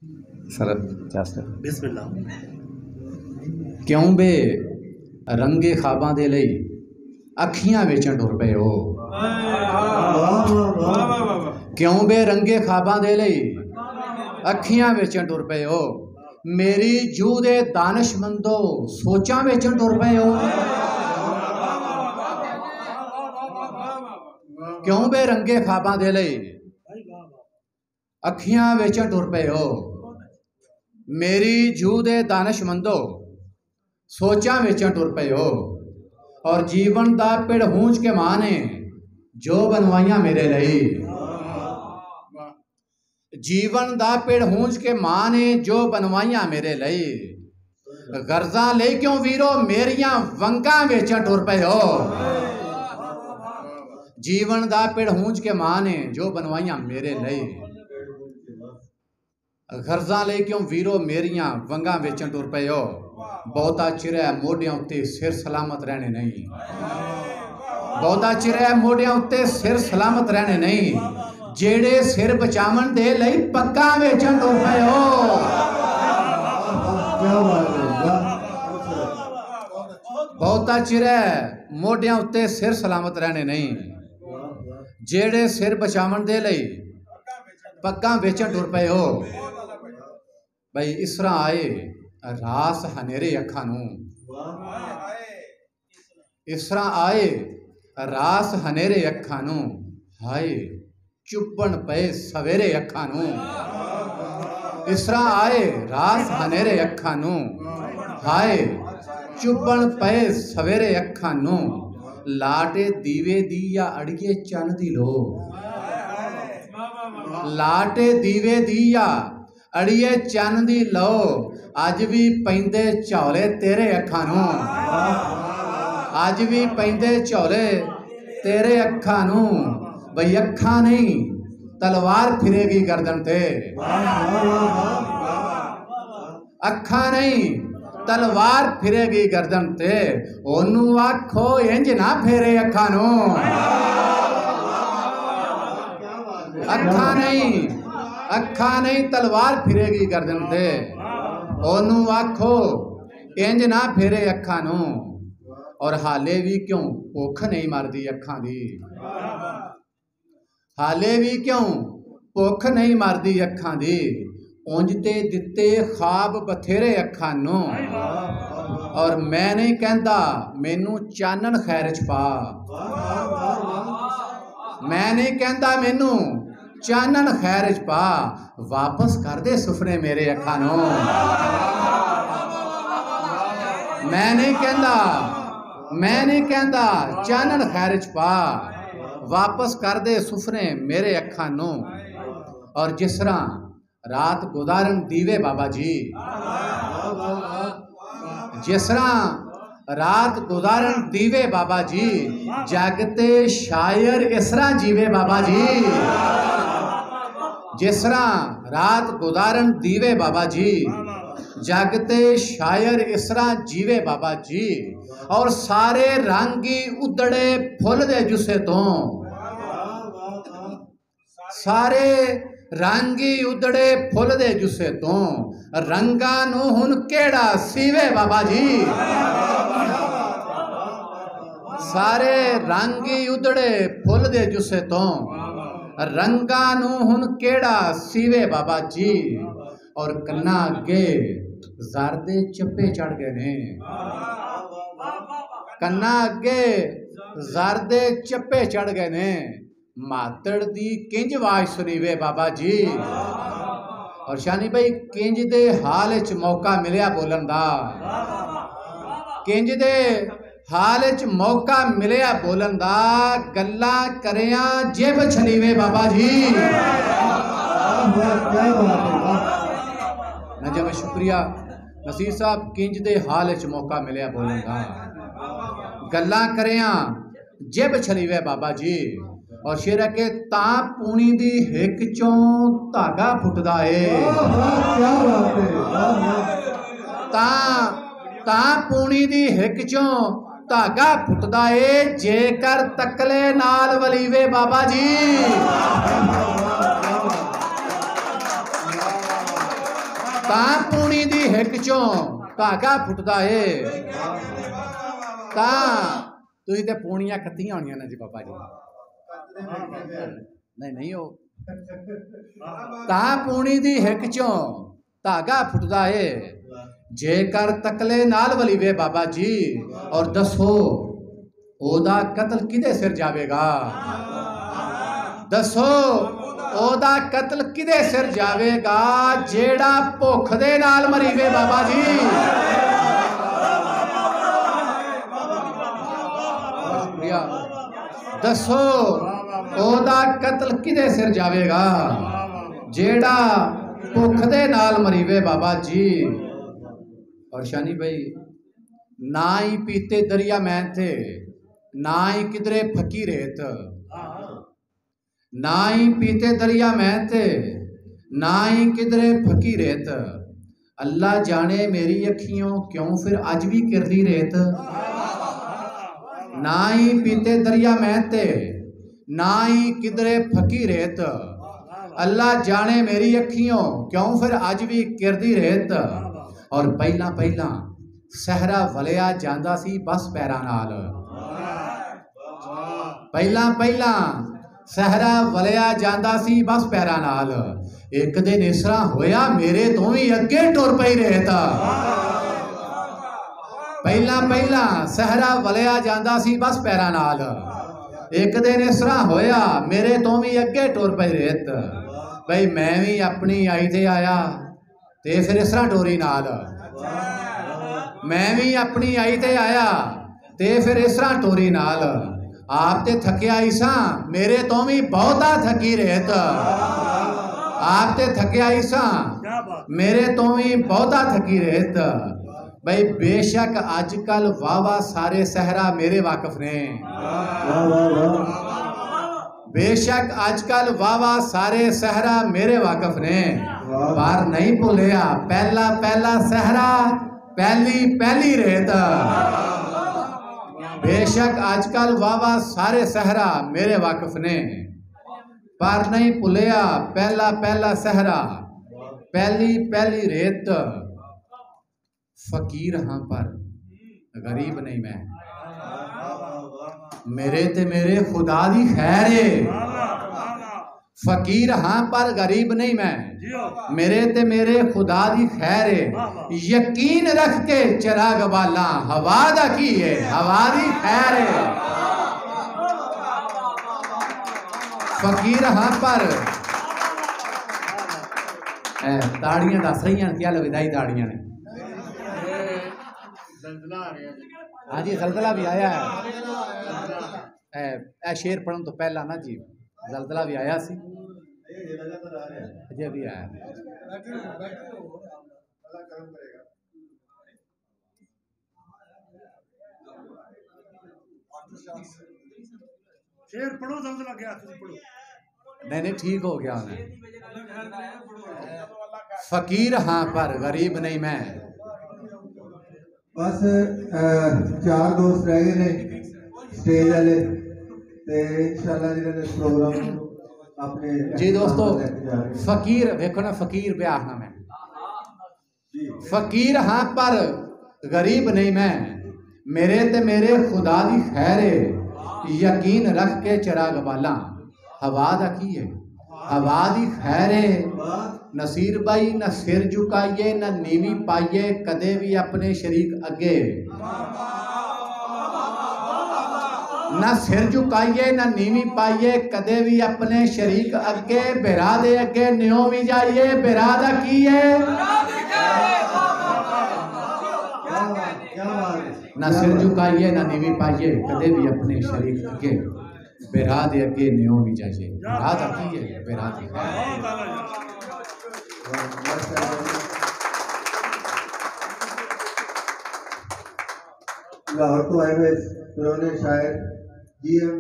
Sir बिस्मिल्लाह। क्यों बे रंगे खाबां दे लई अखियां वेचण टुर पए हो। क्यों बे रंगे खाबां दे लई अखियां वेचण टुर पए हो। मेरी जू दे दानिशमंदो सोचां वेचण टुर पए हो। क्यों बे रंगे खाबां दे लई अखियां वेचण टुर पए हो। मेरी जू दे दानिशमंदो सोचां वेचण टुर पए हो। और जीवन दा पिड़ हूंज के मां ने जो बनवाइयां मेरे लई। जीवन दा पिड़ हूंज के मां ने जो बनवाइयां मेरे लई। गर्जा ले क्यों वीरो मेरियां वंगां वेचण टुर पए हो। जीवन दा पिड़ हूंज के मां ने जो बनवाइयां मेरे लई। गर्जा ले क्यों वीरो मेरियां वंगां वेचण टुर पए हो। बहुता चिर है मोढियां उत्ते सिर सलामत रहने नहीं। बहुता चिर है मोढियां उत्ते सिर सलामत रहने नहीं। जेड़े सिर बचावन दे लई पक्का वेचण टुर पए हो। बहुता चिर है मोढियां उत्ते सिर सलामत रहने नहीं। जेड़े सिर बचावन दे लई पक्का वेचण टुर पए हो। भाई इस तरह आए रास हनेरे अखां नूं। इस तरह आए रास हनेरे अखां नूं। हाय चुभण पए सवेरे अखां नूं। इस तरह आए रास हनेरे अखां नूं। हाय चुभण पए सवेरे अखां नूं। लाटे दीवे दी या अड़िए चन दी लो। लाटे दीवे दी या अड़िए चन दी लो। अज भी पैंदे झौले तेरे अखां नूं। अज भी पैंदे झौले तेरे अखां नूं। बई अखां नहीं तलवार फिरेगी गर्दन ते। अखां नहीं तलवार फिरेगी गर्दन ते। ओनू आखो इंज ना फेरे अखां नूं। अखां नहीं तलवार फिरेगी गर्दन ते। ओनू आखो इंज ना फेरे अखां नूं। और हाले भी क्यों भुख नहीं मरदी अखां दी। हाले भी क्यों भुख नहीं मरदी अखां दी। उंज ते दिते ख्वाब बथेरे अखां नूं। और मैं नहीं कहंदा मैनू चानन खैर च पा। मैं नहीं कहंदा मैनू चानन खैर च पा। वापस कर दे सुफने मेरे अखां नूं। मैं नहीं कहंदा चानन खैर च पा। वापस कर दे सुफने मेरे अखां नूं। और जिस तरह रात गुजारन दीवे बाबा जी। जिस तरह रात गुजारन दीवे बाबा जी। जागते शायर इस तरह जीवे बाबा जी। जिस तरह रात गुजारन दीवे बाबा जी। जागते शायर इस तरह जीवे बाबा जी। और सारे रंगी उदड़े फुल दे जुस्से तो। सारे रंगी उदड़े फुल दे जुस्से तो। रंगा नू हुन केड़ा सीवे बाबा जी। सारे रंगी उदड़े फुल दे जुस्से तो। रंगा नू हुन केड़ा सीवे बाबा जी। और कन्ना अगे ज़रदे चप्पे चढ़ गए ने। कन्ना अगे ज़रदे चप्पे चढ़ गए ने। मातड़ दी किंज आवाज सुनीवे बाबा जी। और शानी भाई किंज दे हाल च मौका मिलिया बोलन दा। किंज दे हाल च मौका मिलिया बोलन दा। गल्ला करिया जेब छलीवे बाबा जी। नजम शुक्रिया नसीर साहब किंज दे हाल च मौका मिलिया बोलन दा। गल्ला करिया जेब छलीवे बाबा जी। और शेर है कि तां पूनी दी हिक चों धागा फुटदा है। तां पूनी दी हिक चों धागा फुटदा है। जेकर तकले नाल वलीवे बाबा जी। तां पूनी दी हिक चों धागा फुटदा है तां तुसीं ते पूनियां कत्तियां होणियां ने जी बाबा जी नहीं नहीं हो तां पूनी दी हिक चों धागा फुटदा है जेकर तकले नाल वलीवे बाबा जी और दसो ओदा कत्ल किदे सिर जावेगा दसो ओदा कत्ल किदे सिर जावेगा जेड़ा भुख दे नाल मरीवे बाबा जी दसो ओदा कत्ल किदे सिर जावेगा जेड़ा भुख दे नाल मरीवे बाबा जी। और शानी भाई ना ही पीते दरिया मैं थे ना ही किधरे फकी रेत ना ही पीते दरिया मैं थे ना ही किधरे फकी रेत अल्लाह जाने मेरी अखियों क्यों फिर अज भी किरदी रेत ना ही पीते दरिया मैं थे ना ही किधरे फकी रेत अल्लाह जाने मेरी अखियों क्यों फिर अज भी किरदी रेत। और पहला पहला सहरा वलिया जांदा सी बस पैरां नाल पहला पहला सहरा वलिया जांदा सी बस पैरां नाल एक दिन इस तरह होया मेरे तो भी अगे टुर पई रेत पहला पहला सहरा वलिया जांदा सी बस पैरां नाल एक दिन इस तरह होया मेरे तो भी अगे टुर पई रेत भाई मैं भी अपनी आई ते आया ते फिर इस तरह टोरी नाल मैं भी अपनी आई ते आया ते फिर इस तरह टोरी नाल आप ते थकिया ही सा मेरे तो भी बहुता थकी रेत आप ते थकिया ही सा मेरे तो भी बहुता थकी रेत। भाई बेशक अजकल वावा सारे सहरा मेरे वाकफ ने बेशक आजकल वावा सारे सहरा मेरे वाकफ ने पर नहीं भूलिया पहला पहला सहरा पहली पहली रेत बेशक आजकल वावा सारे सहरा मेरे वाकफ ने पर नहीं भूलिया पहला पहला सहरा पहली पहली रेत। फकीर हाँ पर गरीब नहीं मैं मेरे ते मेरे खुदा दी खैर है फकीर हाँ पर गरीब नहीं मैं मेरे ते मेरे खुदा दी खैर है यकीन रख के चिराग बाला हवा दा की है हवा दी खैर है फकीर हाँ पर ताड़ियां दस रही हैं क्या विदाई ताड़ियां ने हाँ जी जलजला भी आया है शेर पढ़न तो पहला ना जी जलजला भी आया सी अजय भी आया शेर पढ़ो जलजला गया पढ़ो नहीं ठीक हो गया उन्हें फकीर हाँ पर गरीब नहीं मैं बस चार दोस्त रह गए ने स्टेज वाले ते इंशाल्लाह जिन्होंने प्रोग्राम अपने जी दोस्तों फकीर देखो ना फकीर पे आखना मैं फकीर हाँ पर गरीब नहीं मैं मेरे ते मेरे खुदा दी खैर है यकीन रख के चिराग बाला हवा दा की है हवा दी खैर है नसीर भाई न सिर झुकाइए न नीवी पाइए कदे भी अपने शरीक अगे न सिर झुकाइए न नीवी पाइए कदे भी अपने शरीक अगे बिरा दे अगे न्यो भी जाइए बिरा दा की है न सिर झुकाइए न नीवी पाइए कदे भी अपने शरीक अगे बिरा दे अगे न्यो भी जाइए बिरा दा की है बिरा दी लाहौर तो आए हुए पुराने शायर GM